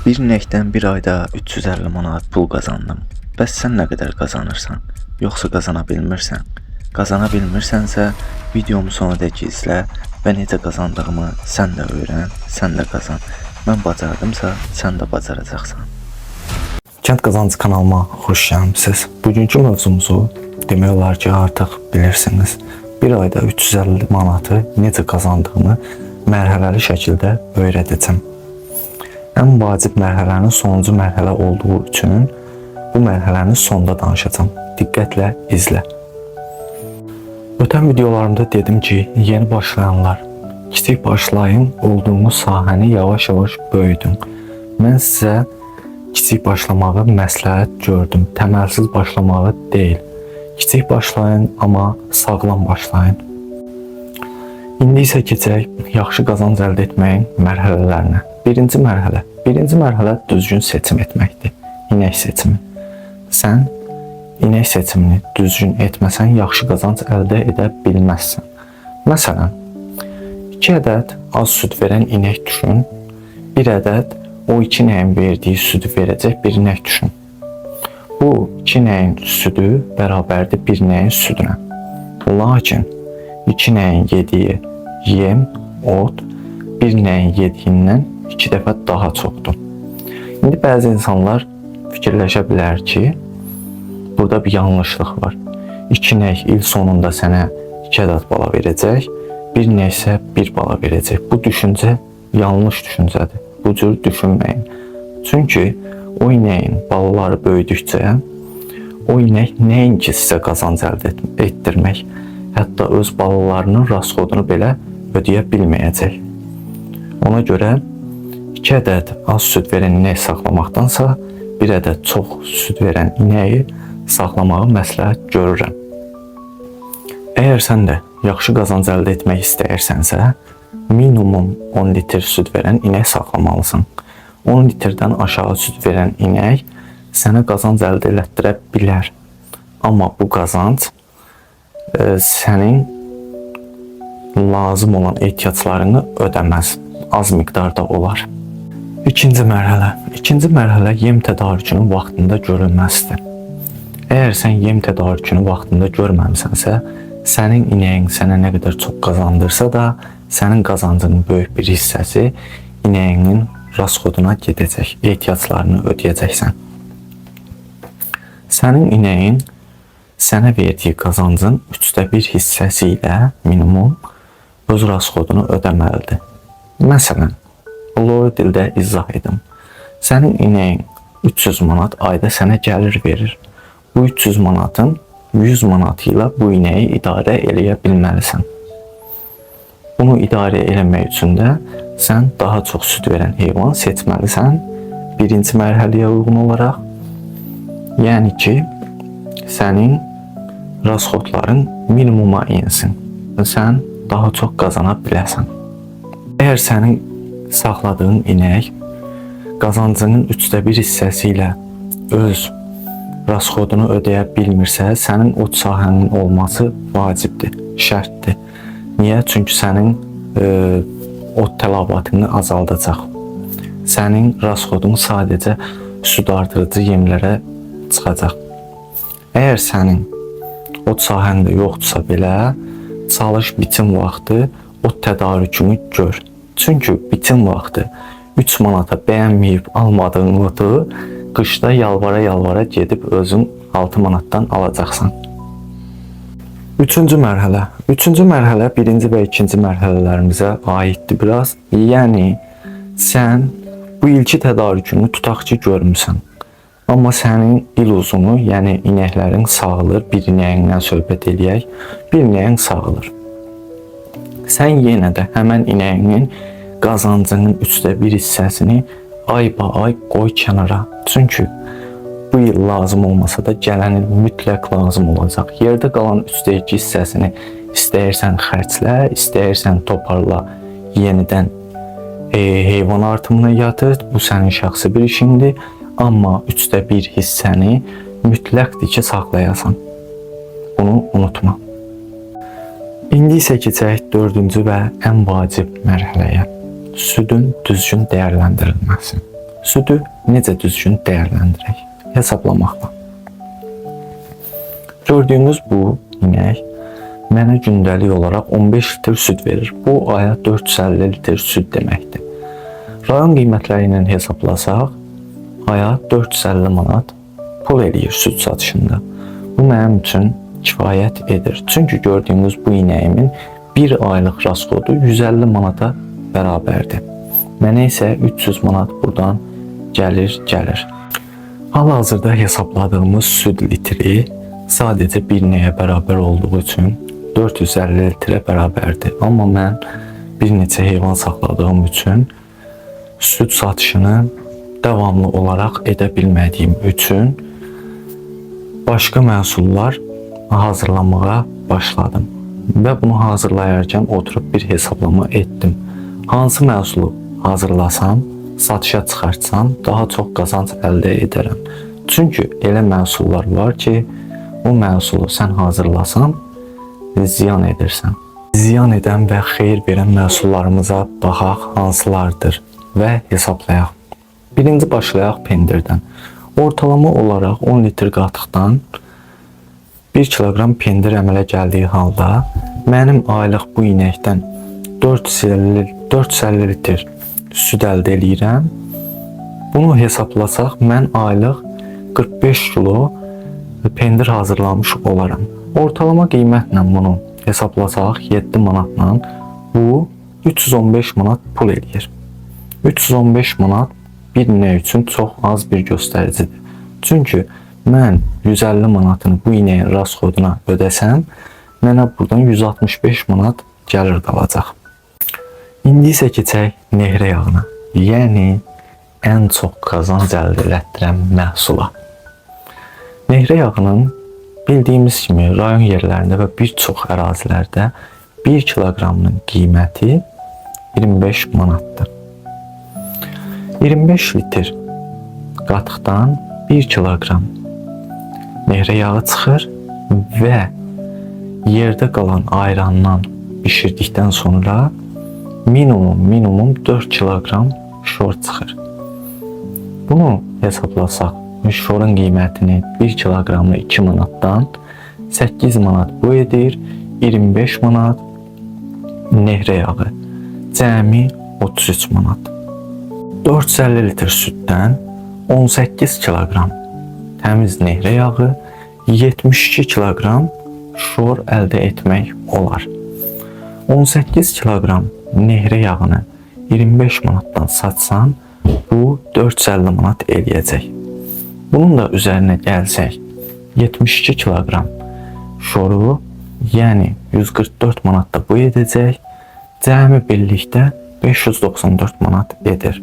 Bir inəkdən bir ayda 350 manat pul qazandım. Bəs sən nə qədər qazanırsan? Yoxsa qazana bilmirsən? Qazana bilmirsənsə, videomu sonadək izlə və necə qazandığımı sən də öyrən, sən də qazan. Mən bacardımsa, sən də bacaracaqsan. Kənd Qazancı kanalıma xoş gəlmisiniz. Bugünkü mövzumuzu demək olar ki, artıq bilirsiniz. Bir ayda 350 manatı necə qazandığımı mərhələli şəkildə öyrədəcəm. Ən vacib mərhələnin sonuncu mərhələ olduğu üçün bu mərhələnin sonunda danışacağım. Diqqətlə izlə. Ötən videolarımda dedim ki, yeni başlayanlar, kiçik başlayın, olduğunuz sahəni yavaş-yavaş böyüdün. Mən sizə kiçik başlamağı məsləhət gördüm. Təməlsiz başlamağı deyil. Kiçik başlayın, amma sağlam başlayın. İndi isə keçək yaxşı qazanc əldə etməyin mərhələlərinə. Birinci mərhələ düzgün seçim etməkdir. İnək seçimi. Sən inək seçimini düzgün etməsən, yaxşı qazanc əldə edə bilməzsən. Məsələn, 2 ədəd az süd verən inək düşün, 1 ədəd o 2 inəyin verdiyi südü verəcək bir inək düşün. Bu 2 inəyin südü bərabərdir 1 inəyin südünə. Lakin 2 inəyin yediyi yem, ot, 1 inəyin yediyindən 2 dəfə daha çoxdur. İndi bəzi insanlar fikirləşə bilər ki, burada bir yanlışlıq var. 2 inək il sonunda sənə 2 ədəd bala verəcək, 1 inək isə 1 bala verəcək. Bu düşüncə yanlış düşüncədir. Bu cür düşünməyin. Çünki o inəyin balaları böyüdükcə, o inək nəinki sizə qazanc əldə etdirmək, hətta öz balalarının rasxodunu belə ödəyə bilməyəcək. Ona görə 2 ədəd az süd verən inək saxlamaqdansa, 1 ədəd çox süd verən inəyi saxlamağı məsləhət görürəm. Əgər sən də yaxşı qazanc əldə etmək istəyirsənsə, minimum 10 litr süd verən inək saxlamalısan. 10 litrdən aşağı süd verən inək sənə qazanc əldə etdirə bilər. Amma bu qazanc sənin lazım olan ehtiyaclarını ödəməz. Az miqdarda olar. İkinci mərhələ yem tədarükünün vaxtında görülməsidir. Əgər sən yem tədarükünü vaxtında görməmisənsə, sənin inəyin sənə nə qədər çox qazandırsa da, sənin qazancının böyük bir hissəsi inəyinin rasxoduna gedəcək, ehtiyaclarını ödəyəcəksən. Sənin inəyin sənə verdiyi qazancın 1/3 hissəsi ilə minimum öz rasxodunu ödəməlidir. Məsələn, loğru dildə izah edim. Sənin inəyin 300 manat ayda sənə gəlir verir. Bu 300 manatın 100 manatı ilə bu inəyi idarə eləyə bilməlisən. Bunu idarə eləmək üçün də sən daha çox süd verən heyvan seçməlisən. Birinci mərhələyə uyğun olaraq, yəni ki, sənin rasxodların minimuma insin və sən daha çox qazana biləsən. Əgər sənin saxladığın inək qazancının 1/3 hissəsi ilə öz rasxodunu ödəyə bilmirsə, sənin ot sahənin olması vacibdir, şərtdir. Niyə? Çünki sənin ot tələbatını azaldacaq. Sənin rasxodun sadəcə süd artırıcı yemlərə çıxacaq. Əgər sənin ot sahəndə yoxdursa belə, çalış biçim vaxtı ot tədarükünü gör. Çünki biçim vaxtı 3 manata bəyənməyib almadığın otu qışda yalvara gedib özün 6 manatdan alacaqsan. Üçüncü mərhələ birinci və ikinci mərhələlərimizə aiddir biraz. Yəni, sən bu ilki tədarükünü tutaq ki, görmüsən. Amma sənin il uzunu, yəni inəklərin sağılır, bir inəyindən söhbət eləyək, bir inəyin sağılır. Sən yenə də həmən inəyinin qazancının 1/3 hissəsini ay qoy kənara. Çünki bu il lazım olmasa da gələn il mütləq lazım olacaq. Yerdə qalan 3/2 hissəsini istəyirsən xərclə, istəyirsən toparla, yenidən heyvan artımına yatır. Bu sənin şəxsi bir işindir. Amma 1/3 hissəni mütləqdir ki, saxlayasan. Bunu unutma. İndi isə keçək 4-cü və ən vacib mərhələyə. Südün düzgün dəyərləndirilməsi. Südü necə düzgün dəyərləndirək? Hesablamaqla. Gördüyünüz bu inək mənə gündəlik olaraq 15 litr süd verir. Bu aya 450 litr süd deməkdir. Rayon qiymətləri ilə hesablasaq, aya 450 manat pul eləyir süd satışında. Bu mənim üçün kifayət edir. Çünki gördüyünüz bu inəyimin bir aylıq rasxodu 150 manata bərabərdir. Mənə isə 300 manat buradan gəlir. Hal-hazırda hesabladığımız süd litri sadəcə bir inəyə bərabər olduğu üçün 450 litrə bərabərdir. Amma mən bir neçə heyvan saxladığım üçün süd satışını davamlı olaraq edə bilmədiyim üçün başqa məhsullar hazırlamağa başladım. Və bunu hazırlayarkən oturub bir hesablama etdim. Hansı məhsulu hazırlasam, satışa çıxartsam daha çox qazanc əldə edərəm. Çünki elə məhsullar var ki, o məhsulu sən hazırlasan, ziyan edirsən. Ziyan edən və xeyir verən məhsullarımıza baxaq hansılardır və hesablayaq. Birinci başlayaq pendirdən. Ortalama olaraq 10 litr qatıqdan 1 kilogram pendir əmələ gəldiyi halda mənim aylıq bu inəkdən 450 litr süd əldə edirəm. Bunu hesablasaq mən aylıq 45 kilo pendir hazırlamış olaram. Ortalama qiymətlə bunu hesablasaq 7 manatla bu 315 manat pul eləyir. 315 manat bir inək üçün çox az bir göstəricidir. Çünki mən 150 manatını bu inəyin rasxoduna ödəsəm, mənə buradan 165 manat gəlir qalacaq. İndi isə keçək nehrə yağına, yəni ən çox qazanc əldə etdirən məhsula. Nehrə yağının bildiyimiz kimi rayon yerlərində və bir çox ərazilərdə 1 kiloqramının qiyməti 25 manatdır. 25 litr qatıqdan 1 kiloqram nehrə yağı çıxır və yerdə qalan ayrandan bişirdikdən sonra minimum 4 kiloqram şor çıxır. Bunu hesablasaq, şorun qiymətini 1 kiloqramı 2 manatdan 8 manat bu edir, 25 manat nehrə yağı, cəmi 33 manat. 450 litr süddən 18 kiloqram təmiz nehrə yağı, 72 kiloqram şor əldə etmək olar. 18 kiloqram nehrə yağını 25 manatdan satsan, bu 450 manat eləyəcək. Bunun da üzərinə gəlsək, 72 kiloqram şoru, yəni 144 manat da bu edəcək, cəmi birlikdə 594 manat edir.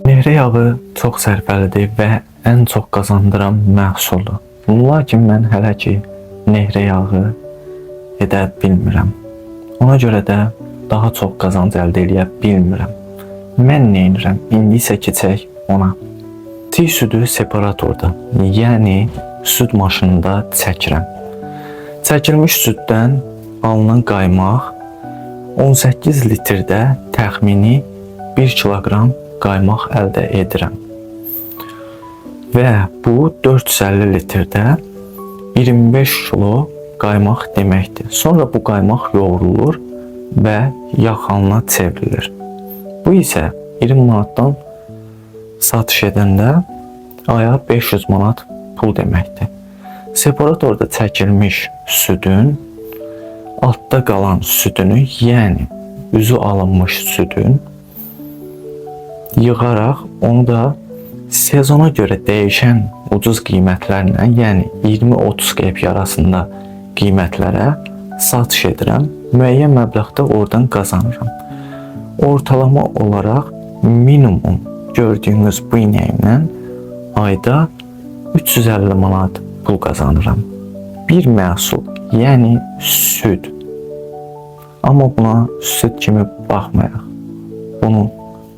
Nehrə yağı çox sərfəlidir və ən çox qazandıran məhsuldur. Lakin mən hələ ki nehrə yağı edə bilmirəm. Ona görə də daha çox qazanc əldə edə bilmirəm. Mən nə edirəm? İndi isə keçək ona. Çiy südü separatorda, yəni süd maşınında çəkirəm. Çəkilmiş süddən alınan qaymaq 18 litrdə təxmini 1 kiloqram qaymaq əldə edirəm. Və bu 450 litrdə 25 kilo qaymaq deməkdir. Sonra bu qaymaq yoğrulur və yağ halına çevrilir. Bu isə 20 manatdan satış edəndə aya 500 manat pul deməkdir. Separatorda çəkilmiş südün altda qalan südünü, yəni üzü alınmış südün yığaraq onu da sezona görə dəyişən ucuz qiymətlərlə, yəni 20-30 qəpik arasında qiymətlərə satış edirəm. Müəyyən məbləğdə oradan qazanıram. Ortalama olaraq minimum gördüyünüz bu inəklə ayda 350 manat pul qazanıram. Bir məhsul, yəni süd. Amma buna süd kimi baxmayaq. Bunu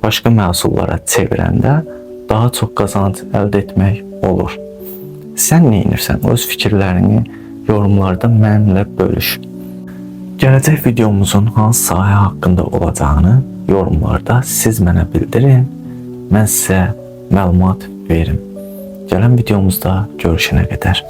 başqa məhsullara çevirəndə daha çox qazanc əldə etmək olur. Sən nə edirsən? Öz fikirlərini yorumlarda mənimlə bölüş. Gələcək videomuzun hansı sahə haqqında olacağını yorumlarda siz mənə bildirin. Mən sizə məlumat verim. Gələn videomuzda görüşənə qədər.